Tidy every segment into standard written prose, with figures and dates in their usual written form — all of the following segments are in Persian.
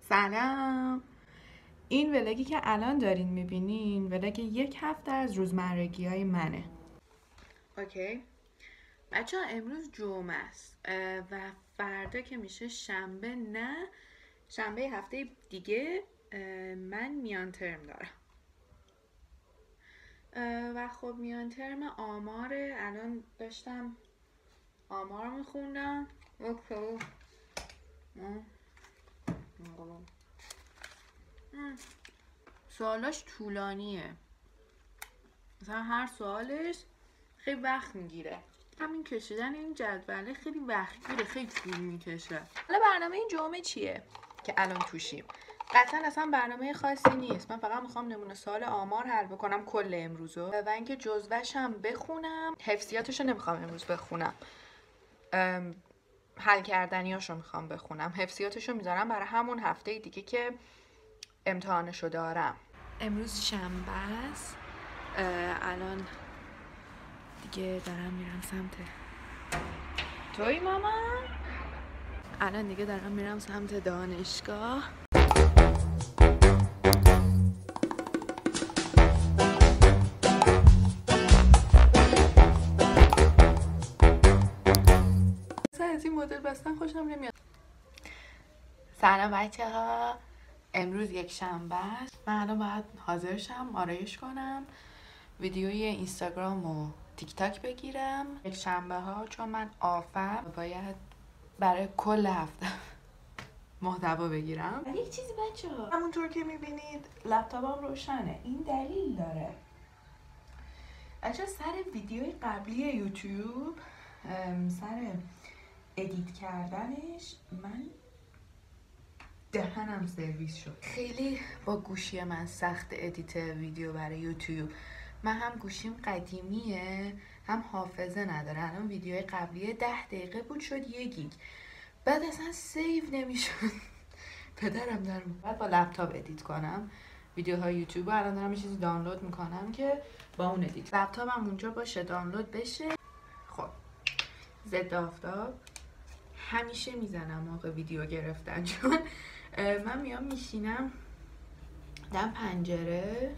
سلام. این ولاگی که الان دارین میبینین ولاگ 1 هفته از روزمرگی های منه. اوکی بچه ها، امروز جمعه است و فردا که میشه شنبه، نه شنبه هفته دیگه من میان ترم دارم و خب میان ترم آماره. الان داشتم آمار میخوندم. اوکی سوالاش طولانیه، مثلا هر سوالش خیلی وقت میگیره. همین کشیدن این جدوله خیلی وقت میگیره، خیلی طول میکشه. حالا برنامه این جمعه چیه که الان توشیم؟ قطعا اصلا برنامه خاصی نیست. من فقط میخوام نمونه سوال آمار حل بکنم کل امروزو و اینکه جزوه‌ش هم بخونم. حفظیاتشو نمیخوام امروز بخونم، حل کردنیاشو میخوام بخونم. حفظیاتشو میذارم برای همون هفته دیگه که امتحانشو دارم. امروز شنبه است. الان دیگه دارم میرم سمت توی ماما. الان دیگه دارم میرم سمت دانشگاه. از این مدل بستن خوشم نمیاد. سلام بچه ها، امروز یک شنبه است. من الان باید حاضر شم، آرایش کنم، ویدیوی اینستاگرام و تیک تاک بگیرم. یک شنبه ها چون من آفم باید برای کل هفته محتوا بگیرم. یک چیزی بچه ها، همونطور که میبینید لپتاپم روشنه. این دلیل داره بچه ها، سر ویدیوی قبلی یوتیوب، سر ادیت کردنش من دهنم سرویس شد. خیلی با گوشی من سخت ادیت ویدیو برای یوتیوب. من هم گوشیم قدیمیه هم حافظه نداره. الان ویدیوی قبلی 10 دقیقه بود شد 1 گیگ، بعد اصلا سیو نمیشد. پدرم در بعد با لپتاپ ادیت کنم ویدیوهای یوتیوب. الان دارم یه چیزی دانلود میکنم که با اون ادیت لپتاپم اونجا باشه، دانلود بشه. خب ضد آفتاب همیشه میزنم موقع ویدیو گرفتن، چون من میام میشینم دم پنجره،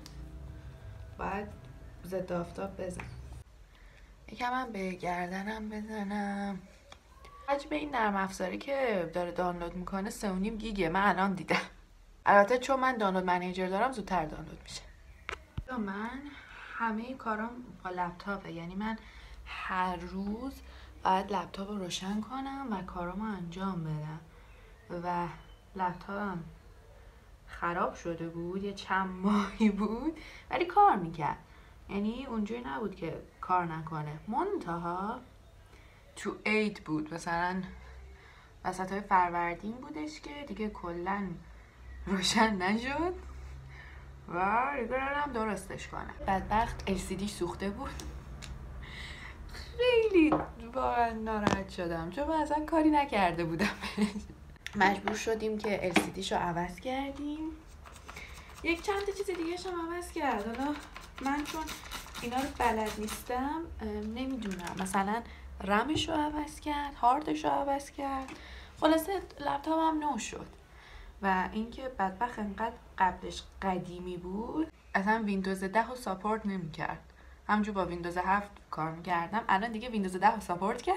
باید ضد آفتاب بزنم. یکم هم به گردنم بزنم. حجم این نرم افزاری که داره دانلود میکنه 3.5 گیگه. من الان دیدم. البته چون من دانلود منیجر دارم زودتر دانلود میشه. من همه کارام با لپتاپه، یعنی من هر روز باید لپتاپ رو روشن کنم و کارامو انجام بدم و لپتاپم خراب شده بود، یه چند ماهی بود ولی کار میکرد. یعنی اونجوری نبود که کار نکنه، منتها تو عید بود، مثلا وسطای فروردین بودش که دیگه کلا روشن نشد و دیگه رفتم درستش کنم. بدبخت LCD سوخته بود. خیلی واقعا ناراحت شدم چون من اصلا کاری نکرده بودم. مجبور شدیم که LCD شو عوض کردیم. یک چند تا چیز دیگه هم عوض کرد. حالا من چون اینا رو بلد نیستم نمیدونم، مثلا رمش رو عوض کرد، هاردش رو عوض کرد. خلاصه لپتاپم نو شد و اینکه بدبخت انقدر قبلش قدیمی بود اصلا ویندوز 10 رو ساپورت نمی‌کرد. همونجور با ویندوز 7 کار می‌کردم، الان دیگه ویندوز 10 رو ساپورت کرد.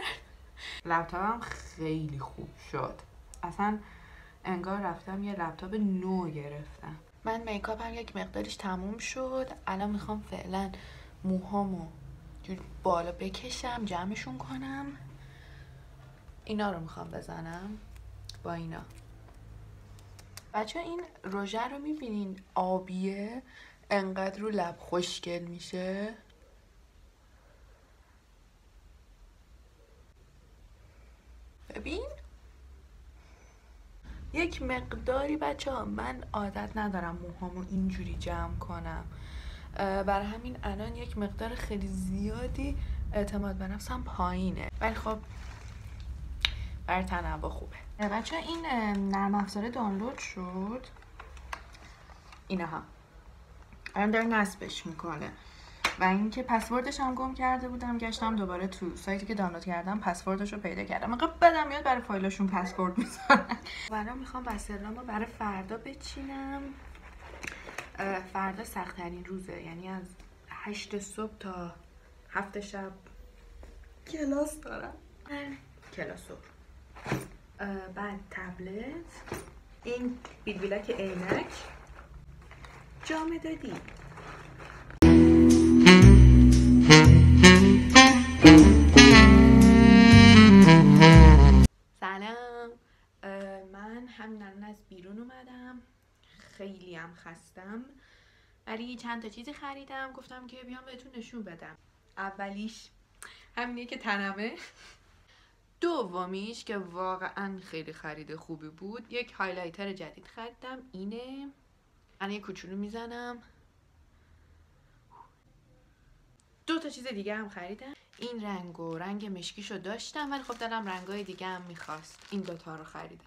لپتاپم خیلی خوب شد، اصلا انگار رفتم یه لپتاپ نو گرفتم. من میکاپم یک مقدارش تموم شد. الان میخوام فعلا موهامو جور بالا بکشم، جمعشون کنم. اینا رو میخوام بزنم با اینا. بچه این روژه رو میبینین آبیه، انقدر رو لب خوشگل میشه. ببین یک مقداری بچه ها، من عادت ندارم موهامو اینجوری جمع کنم، برای همین الان یک مقدار خیلی زیادی اعتماد به نفسم پایینه، ولی خب برای تنوع خوبه. بچه این نرم افزار دانلود شد، اینها الان داره نصبش میکنه. و اینکه پسوردش هم گم کرده بودم، گشتم دوباره تو سایتی که دانلود کردم پسوردش رو پیدا کردم. موقع بدم میاد برای فایلاشون پسورد میذارن. الان میخوام بسترلامو برای فردا بچینم. فردا سخت ترین روزه، یعنی از 8 صبح تا 7 شب کلاس دارم. کلاس رو بعد تبلت، این بیلبیلک عینک، جام دادی. سلام، من همین از بیرون اومدم، خیلی هم خستم، ولی چند تا چیزی خریدم، گفتم که بیام بهتون نشون بدم. اولیش همینیه که تنمه. دومیش که واقعا خیلی خرید خوبی بود، یک هایلایتر جدید خریدم، اینه. من یه کوچولو میزنم. دو تا چیز دیگه هم خریدم. این رنگ مشکیشو داشتم، ولی خب دلم رنگای دیگه هم میخواست، این دوتا رو خریدم.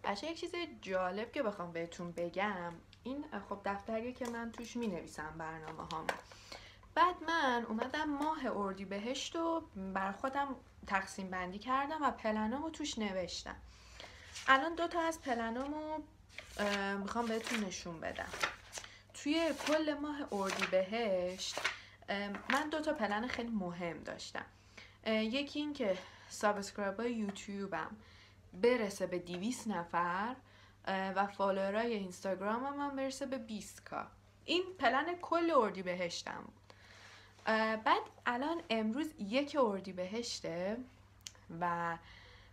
بچه یک چیز جالب که بخوام بهتون بگم، این خب دفتریه که من توش مینویسم برنامه هام. بعد من اومدم ماه اردیبهشت رو بر خودم تقسیم بندی کردم و پلنامو توش نوشتم. الان دوتا از پلنامو میخوام بهتون نشون بدم. توی کل ماه اردیبهشت من دوتا پلن خیلی مهم داشتم. یکی این که سابسکرایبای یوتیوبم برسه به 200 نفر و فالوورای اینستاگرامم هم برسه به 20K. این پلن کل اردیبهشتم بود. بعد الان امروز 1 اردیبهشته و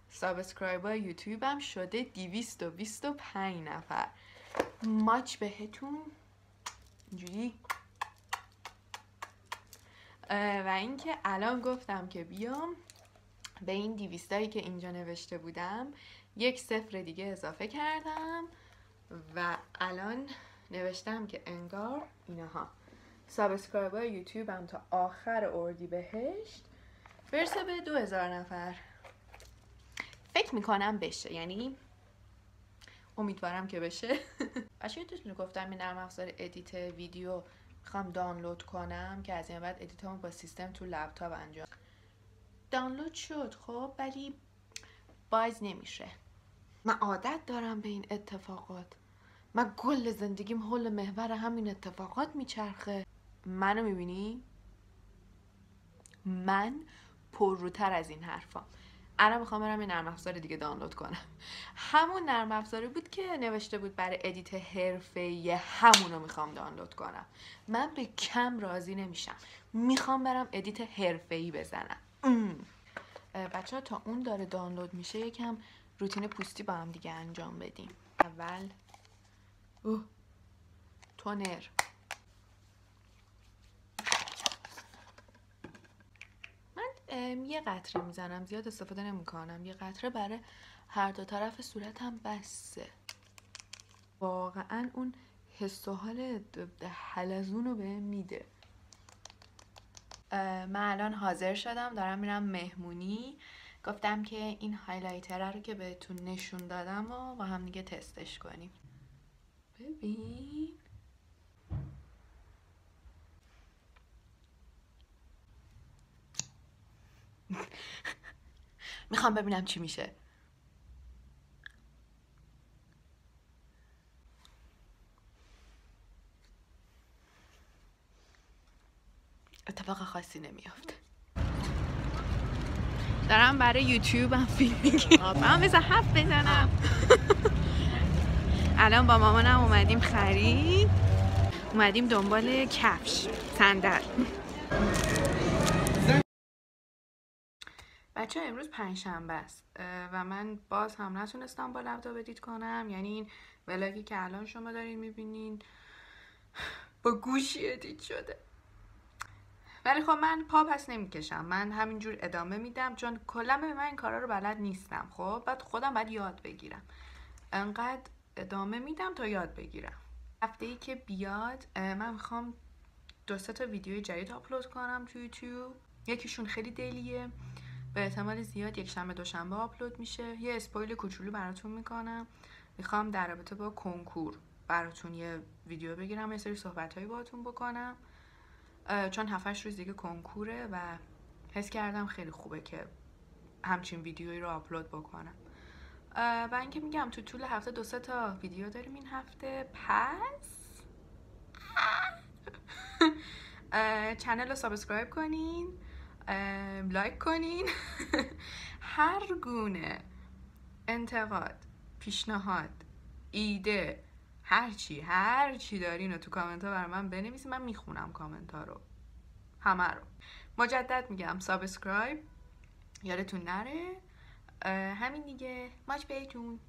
سابسکرایبای یوتیوبم شده 225 نفر. ماچ بهتون اینجوری. و اینکه الان گفتم که بیام به این 200 که اینجا نوشته بودم 1 صفر دیگه اضافه کردم و الان نوشتم که انگار اینها سابسکرایبر یوتیوبم تا آخر اردیبهشت برسه به 2000 نفر. فکر میکنم بشه، یعنی امیدوارم که بشه. بچه یادتونه گفتم این نرم افزار ادیت ویدیو میخوام دانلود کنم که از این بعد ادیتمو با سیستم تو لپتاپ انجام. دانلود شد خب، ولی باز نمیشه. من عادت دارم به این اتفاقات. من کل زندگیم حول محور همین اتفاقات میچرخه. منو میبینی؟ من پرروتر از این حرفام. الان میخوام برم این نرم افزار دیگه دانلود کنم. همون نرم افزاری بود که نوشته بود برای ادیت حرفه‌ای، همونو میخوام دانلود کنم. من به کم راضی نمیشم. میخوام برم ادیت حرفه‌ای بزنم. بچه‌ها تا اون داره دانلود میشه یکم روتین پوستی با هم دیگه انجام بدیم. اول تونر. من یه قطره میزنم، زیاد استفاده نمیکنم. یه قطره برای هر دو طرف صورتم بسه. واقعا اون حس و حال حلزون رو بهم میده. من الان حاضر شدم، دارم میرم مهمونی. گفتم که این هایلایتر رو که بهتون نشون دادم و با هم دیگه تستش کنیم. ببین میخوام ببینم چی میشه. اتفاق خاصی نمیافته. دارم برای یوتیوبم فیلم میگیرم. من بذار حرف بزنم. الان با مامانم اومدیم خرید. اومدیم دنبال کفش، صندل. بچه امروز پنجشنبه است و من باز هم نتونستم با لپتاپ ادیت کنم. یعنی این ولاگی که الان شما دارین میبینین با گوشی ادیت شده. ولی خب من پا پس نمیکشم، من همینجور ادامه میدم چون کلا من این کارا رو بلد نیستم. خب بعد خودم باید یاد بگیرم، انقدر ادامه میدم تا یاد بگیرم. هفته‌ای که بیاد من میخوام 2-3 تا ویدیو جدید آپلود کنم تو یوتیوب. یکیشون خیلی دیلیه، به احتمال زیاد یک شنبه دوشنبه آپلود میشه. یه اسپویل کوچولو براتون میکنم. میخوام در رابطه با کنکور براتون یه ویدیو بگیرم، یه سری صحبتایی باهاتون بکنم. چون 7-8 روز دیگه کنکوره و حس کردم خیلی خوبه که همچین ویدیویی رو آپلود بکنم. و اینکه میگم تو طول هفته 2-3 تا ویدیو داریم این هفته. پس چنل رو سابسکرایب کنین، لایک کنین. هر گونه انتقاد، پیشنهاد، ایده، هر چی دارین رو تو کامنت ها برای من بنویسین. من میخونم کامنت ها رو، همه رو. مجدد میگم سابسکرایب یادتون نره. همین دیگه. ماچ بهتون.